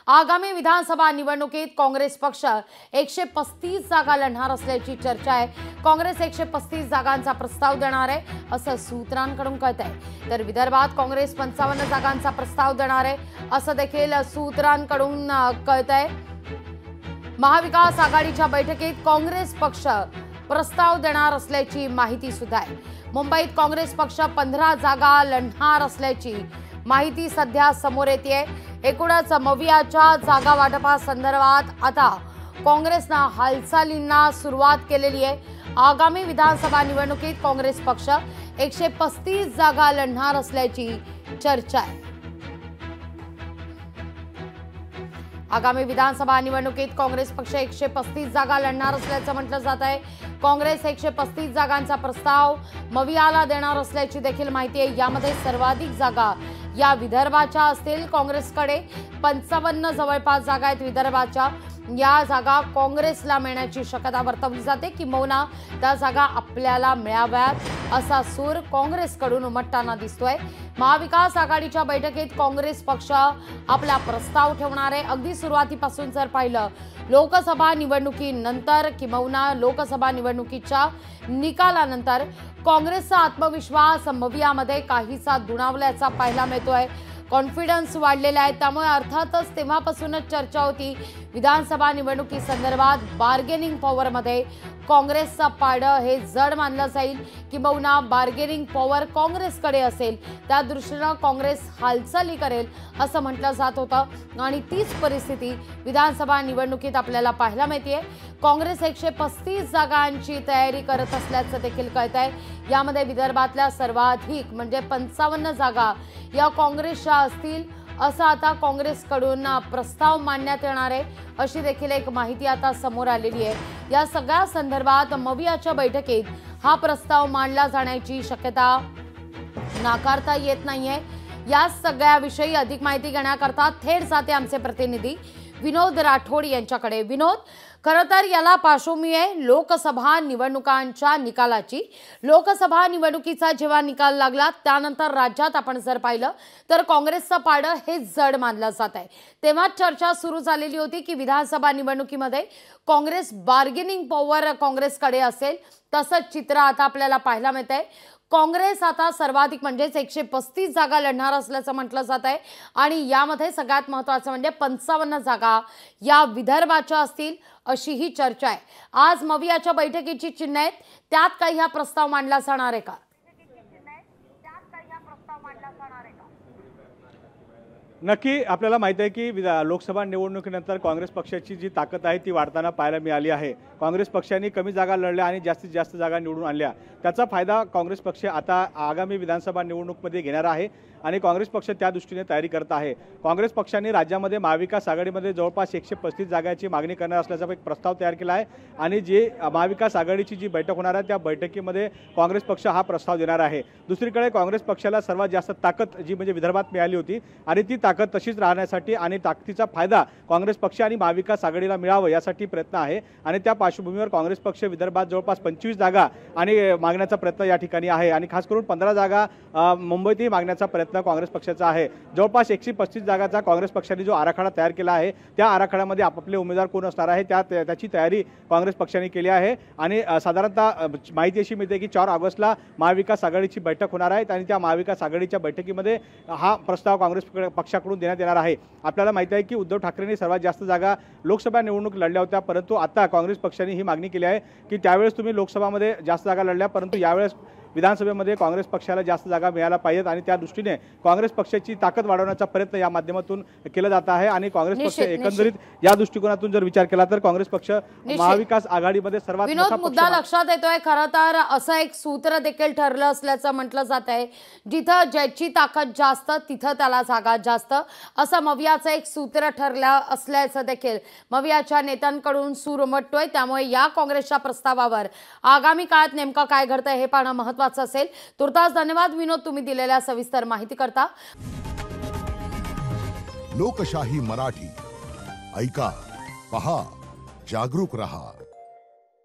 आगामी विधानसभा निवडणुकीत काँग्रेस पक्ष 135 जागा लढणार असल्याची चर्चा आहे। काँग्रेस 135 जागांचा प्रस्ताव देणार आहे असं सूत्रांकडून कळतंय। तर विदर्भात काँग्रेस 55 जागांचा प्रस्ताव देणार आहे असं देखील सूत्रांकडून कळतंय। महाविकास आघाडीच्या बैठकीत काँग्रेस पक्ष प्रस्ताव देणार असल्याची माहिती सुद्धा आहे। मुंबईत काँग्रेस पक्ष 15 जागा लढणार असल्याची माहिती सध्या समोर येते। एकूणच मवियाच्या जागा वाटपासंदर्भात आता काँग्रेसनं हालचालींना सुरुवात केलेली आहे। आगामी विधानसभा निवडणुकीत काँग्रेस पक्ष 135 जागा लढणार असल्याची चर्चा आहे। आगामी विधानसभा निवडणुकीत काँग्रेस पक्ष 135 जागा लढणार असल्याचं म्हटलं जात आहे। काँग्रेस 135 जागांचा प्रस्ताव मवियाला देणार असल्याची देखील माहिती आहे। यामध्ये सर्वाधिक जागा या विदर्भाच्या असतील। काँग्रेसकडे 55 जवळपास जागा आहेत विदर्भाच्या। या जागा काँग्रेसला मिळण्याची शक्यता वर्तवली जाते, किंबहुना त्या जागा आपल्याला मिळाव्यात असा सूर काँग्रेसकडून उमटताना दिसतोय। महाविकास आघाडीच्या बैठकीत काँग्रेस पक्ष आपला प्रस्ताव ठेवणार आहे। अगदी सुरुवातीपासून जर पाहिलं लोकसभा निवडणुकीनंतर किंबहुना लोकसभा निवडणुकीच्या निकालानंतर काँग्रेसचा आत्मविश्वास मवियामध्ये काहीसा दुणावल्याचा पाहायला मिळतोय। कॉन्फिडन्स वाढलेला आहे, त्यामुळे अर्थातच तेव्हापासूनच चर्चा होती विधानसभा निवडणुकी संदर्भात बार्गेनिंग पॉवरमध्ये काँग्रेसचा पारडं हे जड मानलं जाईल, किंबहुना बार्गेनिंग पॉवर काँग्रेसकडे असेल। त्या दृष्टीने काँग्रेस हालचाली करेल असं म्हटलं जात होतं आणि तीच परिस्थिती विधानसभा निवडणुकीत आपल्याला पाहायला मिळते। काँग्रेस 135 जागांची तयारी करत असल्याचं देखील कळतंय। यामध्ये विदर्भातल्या सर्वाधिक म्हणजे 55 जागा या काँग्रेसच्या असतील असं आता काँग्रेसकडून प्रस्ताव मांडण्यात येणार आहे अशी देखील एक माहिती आता समोर आलेली आहे। या सगळ्या संदर्भात मवियाच्या बैठकीत हा प्रस्ताव मांडला जाण्याची शक्यता नाकारता येत नाहीये। या सगळ्याविषयी अधिक माहिती घेण्याकरता थेट जाते आमचे प्रतिनिधी विनोद राठोड यांच्याकडे। विनोद, खरं तर याला पार्श्वभूमी आहे लोकसभा निवडणुकांच्या निकालाची। लोकसभा निवडणुकीचा जेव्हा निकाल लागला त्यानंतर राज्यात आपण जर पाहिलं तर काँग्रेसचं पारडं हे जड मानलं जात आहे। तेव्हा चर्चा सुरू झालेली होती की विधानसभा निवडणुकीमध्ये काँग्रेस बार्गेनिंग पॉवर काँग्रेसकडे असेल, तसंच चित्र आता आपल्याला पाहायला मिळतंय। काँग्रेस आता सर्वाधिक म्हणजे 135 जागा लढणार असल्याचं म्हटलं जात आहे आणि यामध्ये सगळ्यात महत्त्वाचं म्हणजे 55 जागा या विदर्भाच्या असतील अशी ही चर्चा आहे। आज मवियाच्या बैठकीची चिन्ह आहेत, त्यात काही हा प्रस्ताव मांडला जाणार आहे का? नक्की आपल्याला माहिती आहे की लोकसभा निवडणुकीनंतर काँग्रेस पक्षाची जी ताकद आहे ती वाढताना पाहायला मिळाली आहे। काँग्रेस पक्षाने कमी जागा लढल्या आणि जास्तीत जास्त जागा निवडून आणल्या, त्याचा फायदा काँग्रेस पक्ष आता आगामी विधानसभा निवडणुकीमध्ये घेणार आहे आणि काँग्रेस पक्ष त्या दृष्टीने तयारी करत आहे। काँग्रेस पक्षाने राज्यामध्ये महाविकास आघाडीमध्ये जवळपास 135 जागांची मागणी करणार असल्याचा एक प्रस्ताव तयार केला आहे आणि जे महाविकास आघाडीची जी बैठक होणार आहे त्या बैठकीमध्ये काँग्रेस पक्ष हा प्रस्ताव देणार आहे। दुसरीकडे काँग्रेस पक्षाला सर्वात जास्त ताकद जी म्हणजे विदर्भात मिळाली होती आणि ती ताकद तशीच राहण्यासाठी आणि ताकदीचा फायदा काँग्रेस पक्ष आणि महाविकास आघाडीला मिळावा यासाठी प्रयत्न आहे आणि त्या पार्श्वभूमीवर काँग्रेस पक्ष विदर्भात जवळपास 25 जागा आणि मागण्याचा प्रयत्न या ठिकाणी आहे आणि खास करून 15 जागा मुंबईतही मागण्याचा प्रयत्न काँग्रेस पक्षाचा आहे। जवळपास 135 जागाचा काँग्रेस पक्षाने जो आराखडा तयार केला आहे त्या आराखड्यामध्ये आपापले उमेदवार कोण असणार आहे त्याची तयारी काँग्रेस पक्षाने केली आहे आणि साधारणतः माहिती अशी मिळते की 4 ऑगस्टला महाविकास आघाडीची बैठक होणार आहे आणि त्या महाविकास आघाडीच्या बैठकीमध्ये हा प्रस्ताव काँग्रेस पक्षाकडून देण्यात येणार आहे। आपल्याला माहिती आहे की उद्धव ठाकरेंनी सर्वात जास्त जागा लोकसभा निवडणूक लढल्या होत्या, परंतु आता काँग्रेस पक्षाने ही मागणी केली आहे की त्यावेळेस तुम्ही लोकसभामध्ये जास्त जागा लढल्या, परंतु यावेळेस विधानसभेमध्ये काँग्रेस पक्षाला जास्त जागा मिळायला पाहिजेत आणि त्या दृष्टीने काँग्रेस पक्षाची ताकद वाढवण्याचा प्रयत्न या माध्यमातून केला जात आहे आणि काँग्रेस पक्ष एकंदरीत या दृष्टिकोनातून जर विचार केला तर काँग्रेस पक्ष महाविकास आघाडीमध्ये सर्वात मोठा मुद्दा लक्षात येतोय। खरं तर असं एक सूत्र देखील ठरलं असल्याचं म्हटलं जात आहे, जिथं ज्याची ताकद जास्त तिथं त्याला जागा जास्त, असं मवियाचं एक सूत्र ठरलं असल्याचं देखील मवियाच्या नेत्यांकडून सूर उमटतोय। त्यामुळे या काँग्रेसच्या प्रस्तावावर आगामी काळात नेमकं काय घडतंय हे पाहणं महत्त्वाचं असेल। तुर्तास धन्यवाद विनोद, तुम्ही दिलेल्या सविस्तर माहिती करता। लोकशाही मराठी ऐका, पहा, जागरूक रहा।